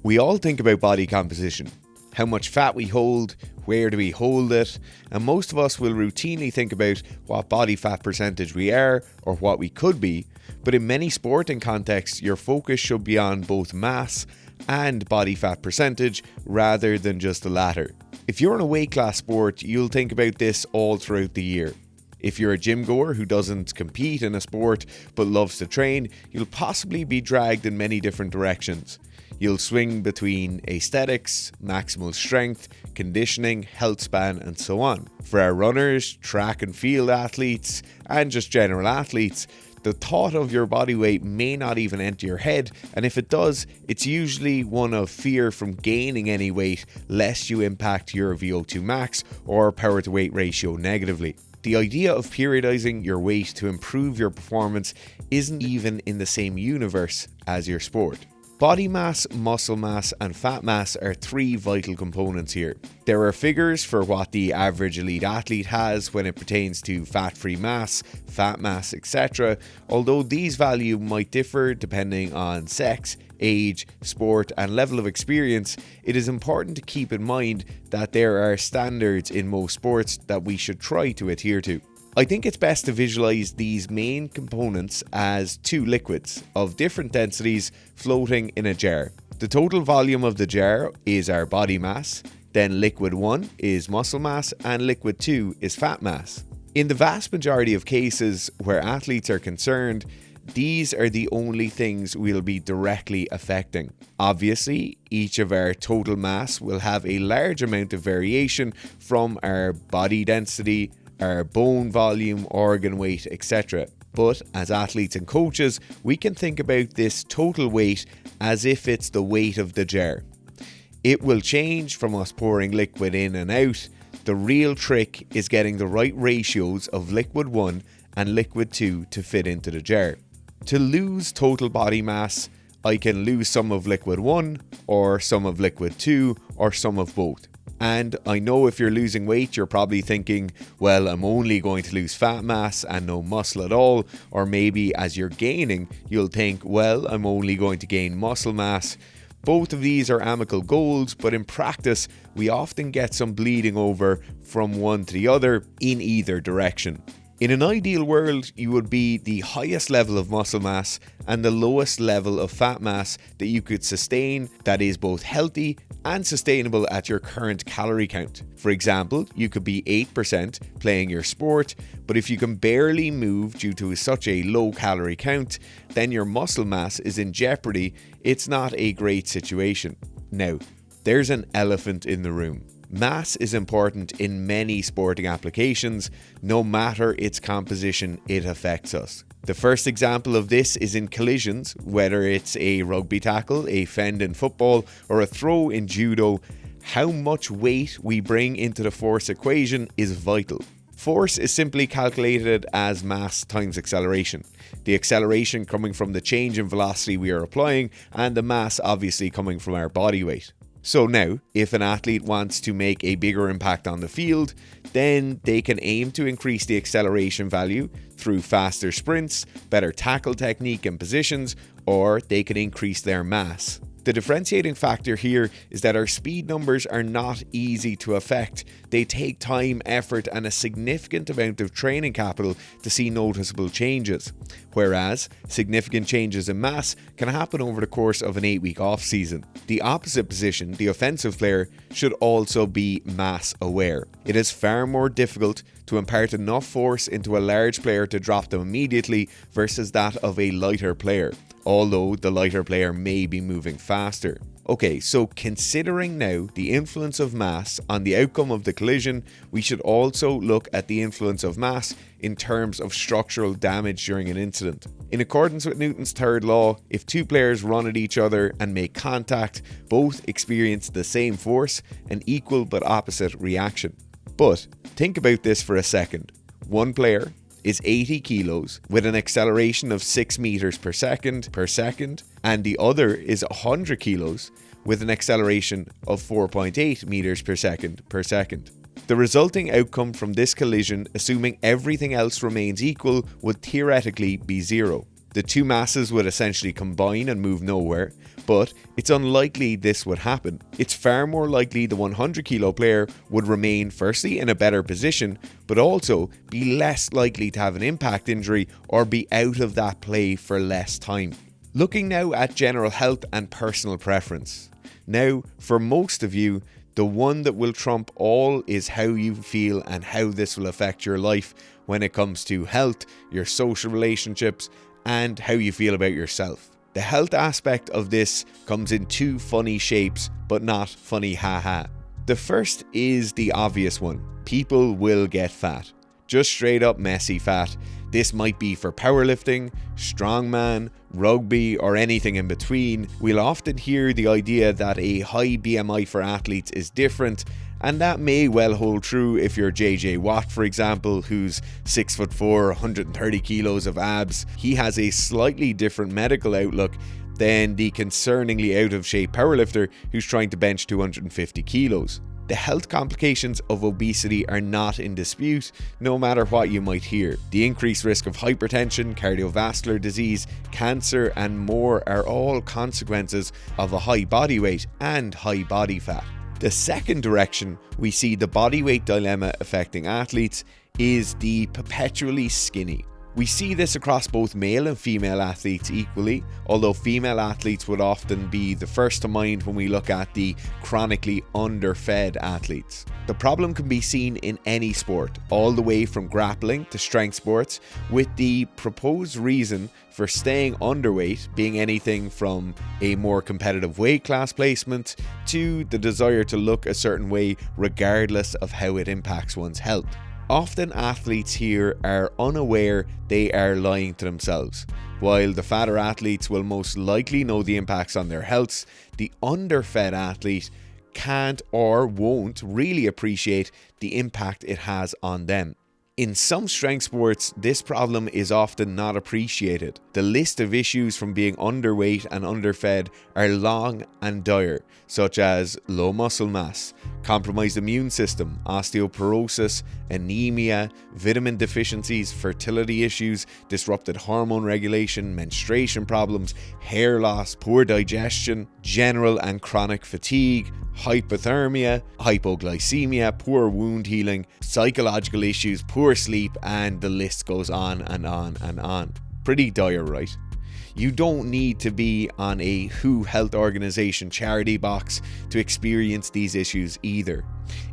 We all think about body composition, how much fat we hold, where do we hold it, and most of us will routinely think about what body fat percentage we are or what we could be, but in many sporting contexts your focus should be on both mass and body fat percentage rather than just the latter. If you're in a weight class sport, you'll think about this all throughout the year. If you're a gym goer who doesn't compete in a sport but loves to train, you'll possibly be dragged in many different directions. You'll swing between aesthetics, maximal strength, conditioning, health span, and so on. For our runners, track and field athletes, and just general athletes, the thought of your body weight may not even enter your head, and if it does, it's usually one of fear from gaining any weight lest you impact your VO2 max or power to weight ratio negatively. The idea of periodizing your weight to improve your performance isn't even in the same universe as your sport. Body mass, muscle mass, and fat mass are three vital components here. There are figures for what the average elite athlete has when it pertains to fat-free mass, fat mass, etc., although these values might differ depending on sex, age, sport, and level of experience. It is important to keep in mind that there are standards in most sports that we should try to adhere to. I think it's best to visualize these main components as two liquids of different densities floating in a jar. The total volume of the jar is our body mass, then liquid 1 is muscle mass, and liquid 2 is fat mass. In the vast majority of cases where athletes are concerned, these are the only things we'll be directly affecting. Obviously, each of our total mass will have a large amount of variation from our body density, our bone volume, organ weight, etc. But as athletes and coaches, we can think about this total weight as if it's the weight of the jar. It will change from us pouring liquid in and out. The real trick is getting the right ratios of liquid 1 and liquid 2 to fit into the jar. To lose total body mass, I can lose some of liquid 1 or some of liquid 2 or some of both. And I know if you're losing weight, you're probably thinking, well, I'm only going to lose fat mass and no muscle at all. Or maybe as you're gaining, you'll think, well, I'm only going to gain muscle mass. Both of these are amicable goals, but in practice, we often get some bleeding over from one to the other in either direction. In an ideal world, you would be the highest level of muscle mass and the lowest level of fat mass that you could sustain that is both healthy and sustainable at your current calorie count. For example, you could be 8% playing your sport, but if you can barely move due to such a low calorie count, then your muscle mass is in jeopardy. It's not a great situation. Now, there's an elephant in the room. Mass is important in many sporting applications. No matter its composition, it affects us. The first example of this is in collisions, whether it's a rugby tackle, a fend in football, or a throw in judo. How much weight we bring into the force equation is vital. Force is simply calculated as mass times acceleration. The acceleration coming from the change in velocity we are applying, and the mass obviously coming from our body weight. So now, if an athlete wants to make a bigger impact on the field, then they can aim to increase the acceleration value through faster sprints, better tackle technique and positions, or they can increase their mass. The differentiating factor here is that our speed numbers are not easy to affect. They take time, effort, and a significant amount of training capital to see noticeable changes, whereas significant changes in mass can happen over the course of an 8-week off-season. The opposite position, the offensive player, should also be mass aware. It is far more difficult to impart enough force into a large player to drop them immediately versus that of a lighter player, although the lighter player may be moving faster. Okay, so considering now the influence of mass on the outcome of the collision, we should also look at the influence of mass in terms of structural damage during an incident. In accordance with Newton's third law, if two players run at each other and make contact, both experience the same force, an equal but opposite reaction. But think about this for a second. One player is 80 kilos with an acceleration of 6 meters per second, and the other is 100 kilos with an acceleration of 4.8 meters per second. The resulting outcome from this collision, assuming everything else remains equal, would theoretically be zero. The two masses would essentially combine and move nowhere, but it's unlikely this would happen. It's far more likely the 100 kilo player would remain firstly in a better position, but also be less likely to have an impact injury or be out of that play for less time. Looking now at general health and personal preference. Now, for most of you, the one that will trump all is how you feel and how this will affect your life when it comes to health, your social relationships, and how you feel about yourself. The health aspect of this comes in two funny shapes, but not funny haha. The first is the obvious one. People will get fat. Just straight up messy fat. This might be for powerlifting, strongman, rugby, or anything in between. We'll often hear the idea that a high BMI for athletes is different, and that may well hold true if you're JJ Watt, for example, who's 6'4", 130 kilos of abs. He has a slightly different medical outlook than the concerningly out of shape powerlifter who's trying to bench 250 kilos. The health complications of obesity are not in dispute, no matter what you might hear. The increased risk of hypertension, cardiovascular disease, cancer, and more are all consequences of a high body weight and high body fat. The second direction we see the body weight dilemma affecting athletes is the perpetually skinny. We see this across both male and female athletes equally, although female athletes would often be the first to mind when we look at the chronically underfed athletes. The problem can be seen in any sport, all the way from grappling to strength sports, with the proposed reason for staying underweight being anything from a more competitive weight class placement to the desire to look a certain way regardless of how it impacts one's health. Often athletes here are unaware they are lying to themselves. While the fatter athletes will most likely know the impacts on their health, the underfed athlete can't or won't really appreciate the impact it has on them. In some strength sports, this problem is often not appreciated. The list of issues from being underweight and underfed are long and dire, such as low muscle mass, compromised immune system, osteoporosis, anemia, vitamin deficiencies, fertility issues, disrupted hormone regulation, menstruation problems, hair loss, poor digestion, general and chronic fatigue, hypothermia, hypoglycemia, poor wound healing, psychological issues, poor sleep, and the list goes on and on and on. Pretty dire, right? You don't need to be on a WHO Health Organization charity box to experience these issues either.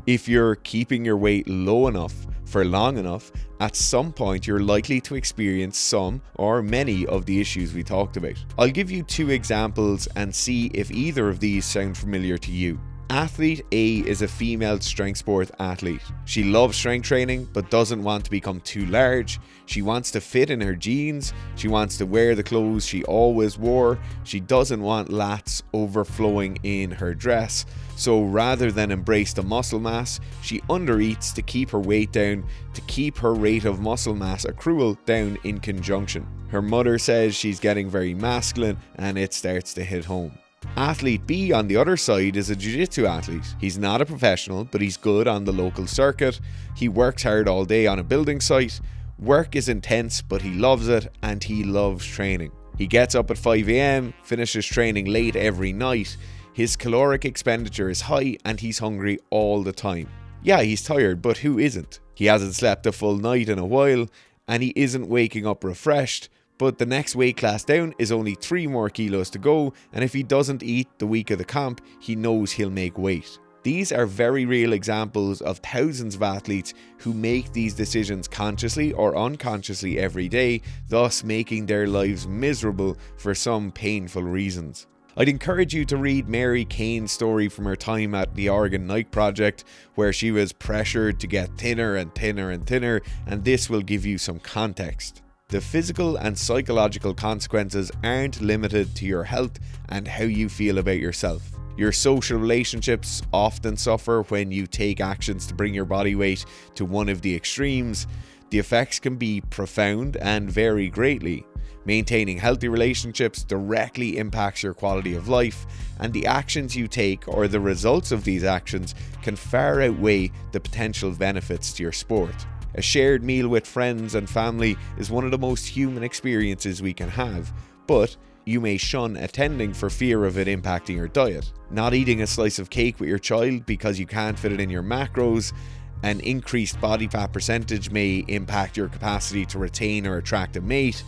If you're keeping your weight low enough for long enough, at some point you're likely to experience some or many of the issues we talked about. I'll give you two examples and see if either of these sound familiar to you. Athlete A is a female strength sport athlete. She loves strength training but doesn't want to become too large. She wants to fit in her jeans. She wants to wear the clothes she always wore. She doesn't want lats overflowing in her dress. So rather than embrace the muscle mass, she undereats to keep her weight down, to keep her rate of muscle mass accrual down in conjunction. Her mother says she's getting very masculine and it starts to hit home. Athlete B, on the other side, is a jiu-jitsu athlete. He's not a professional, but he's good on the local circuit. He works hard all day on a building site. Work is intense, but he loves it and he loves training. He gets up at 5 a.m, finishes training late every night. His caloric expenditure is high and he's hungry all the time. Yeah, he's tired, but who isn't? He hasn't slept a full night in a while and he isn't waking up refreshed. But the next weight class down is only 3 more kilos to go, and if he doesn't eat the week of the comp, he knows he'll make weight. These are very real examples of thousands of athletes who make these decisions consciously or unconsciously every day, thus making their lives miserable for some painful reasons. I'd encourage you to read Mary Kane's story from her time at the Oregon Nike Project, where she was pressured to get thinner and thinner and thinner, and this will give you some context. The physical and psychological consequences aren't limited to your health and how you feel about yourself. Your social relationships often suffer when you take actions to bring your body weight to one of the extremes. The effects can be profound and vary greatly. Maintaining healthy relationships directly impacts your quality of life, and the actions you take or the results of these actions can far outweigh the potential benefits to your sport. A shared meal with friends and family is one of the most human experiences we can have, but you may shun attending for fear of it impacting your diet. Not eating a slice of cake with your child because you can't fit it in your macros. An increased body fat percentage may impact your capacity to retain or attract a mate.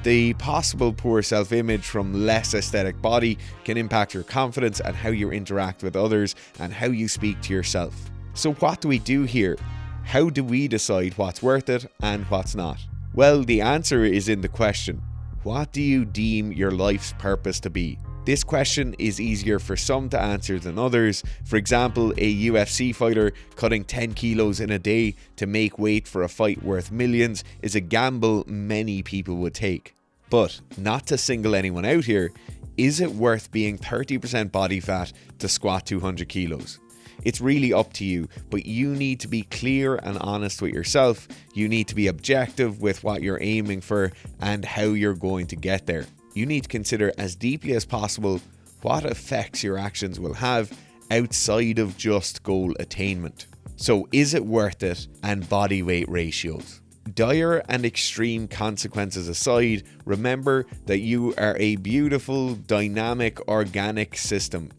The possible poor self-image from less aesthetic body can impact your confidence and how you interact with others and how you speak to yourself. So what do we do here? How do we decide what's worth it and what's not? Well, the answer is in the question. What do you deem your life's purpose to be? This question is easier for some to answer than others. For example, a UFC fighter cutting 10 kilos in a day to make weight for a fight worth millions is a gamble many people would take. But, not to single anyone out here, is it worth being 30% body fat to squat 200 kilos? It's really up to you, but you need to be clear and honest with yourself. You need to be objective with what you're aiming for and how you're going to get there. You need to consider as deeply as possible what effects your actions will have outside of just goal attainment. So is it worth it, and body weight ratios? Dire and extreme consequences aside, remember that you are a beautiful, dynamic, organic system.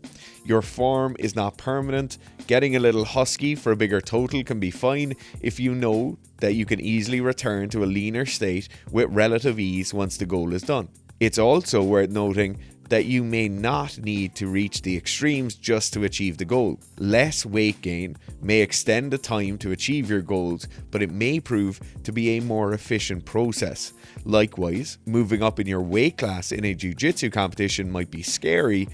Your form is not permanent. Getting a little husky for a bigger total can be fine if you know that you can easily return to a leaner state with relative ease once the goal is done. It's also worth noting that you may not need to reach the extremes just to achieve the goal. Less weight gain may extend the time to achieve your goals, but it may prove to be a more efficient process. Likewise, moving up in your weight class in a jiu-jitsu competition might be scary,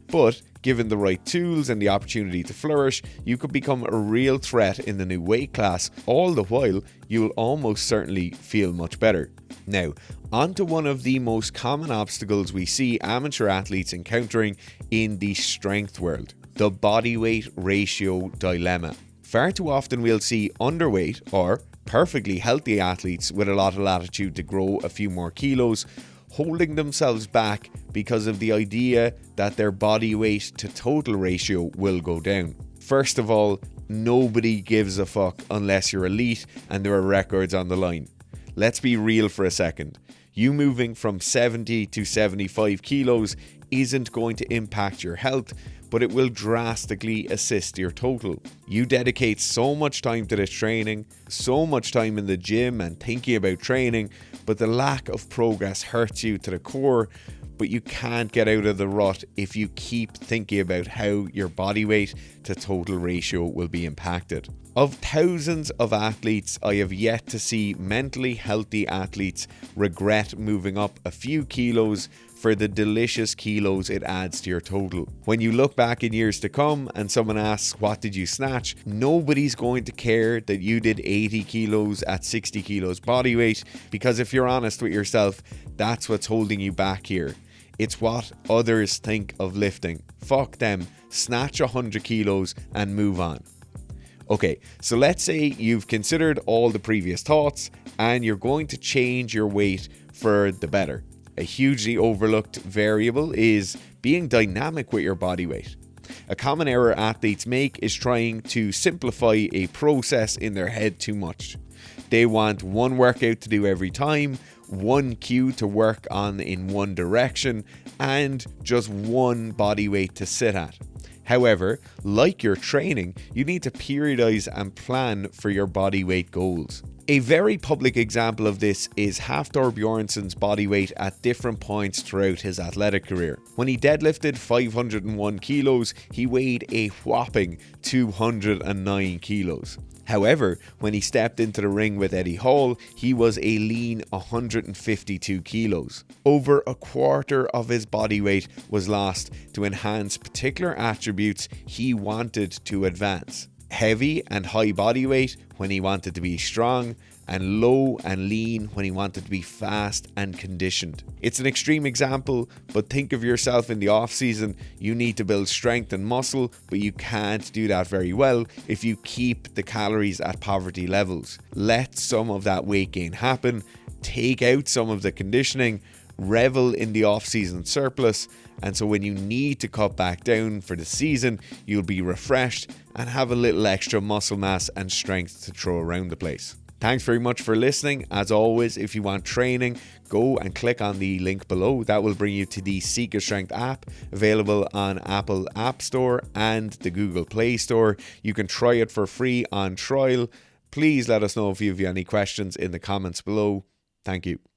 but given the right tools and the opportunity to flourish, you could become a real threat in the new weight class. All the while, you'll almost certainly feel much better. Now, on to one of the most common obstacles we see amateur athletes encountering in the strength world, the body weight ratio dilemma. Far too often we'll see underweight or perfectly healthy athletes with a lot of latitude to grow a few more kilos holding themselves back because of the idea that their body weight to total ratio will go down. First of all, nobody gives a fuck unless you're elite and there are records on the line. Let's be real for a second. You moving from 70 to 75 kilos isn't going to impact your health, but it will drastically assist your total. You dedicate so much time to this training, so much time in the gym and thinking about training, but the lack of progress hurts you to the core. But you can't get out of the rut if you keep thinking about how your body weight to total ratio will be impacted. Of thousands of athletes, I have yet to see mentally healthy athletes regret moving up a few kilos for the delicious kilos it adds to your total. When you look back in years to come and someone asks, what did you snatch? Nobody's going to care that you did 80 kilos at 60 kilos body weight, because if you're honest with yourself, that's what's holding you back here. It's what others think of lifting. Fuck them. Snatch 100 kilos and move on. Okay, so let's say you've considered all the previous thoughts and you're going to change your weight for the better. A hugely overlooked variable is being dynamic with your body weight. A common error athletes make is trying to simplify a process in their head too much. They want one workout to do every time, one cue to work on in one direction, and just one body weight to sit at. However, like your training, you need to periodize and plan for your body weight goals. A very public example of this is Hafthor Bjornsson's body weight at different points throughout his athletic career. When he deadlifted 501 kilos, he weighed a whopping 209 kilos. However, when he stepped into the ring with Eddie Hall, he was a lean 152 kilos. Over a quarter of his body weight was lost to enhance particular attributes he wanted to advance. Heavy and high body weight when he wanted to be strong, and low and lean when he wanted to be fast and conditioned. It's an extreme example, but think of yourself in the off season. You need to build strength and muscle, but you can't do that very well if you keep the calories at poverty levels. Let some of that weight gain happen, take out some of the conditioning, revel in the off-season surplus, and so when you need to cut back down for the season, you'll be refreshed and have a little extra muscle mass and strength to throw around the place. Thanks very much for listening. As always, if you want training, go and click on the link below. That will bring you to the Sika Strength app, available on Apple App Store and the Google Play Store. You can try it for free on trial. Please let us know if you have any questions in the comments below. Thank you.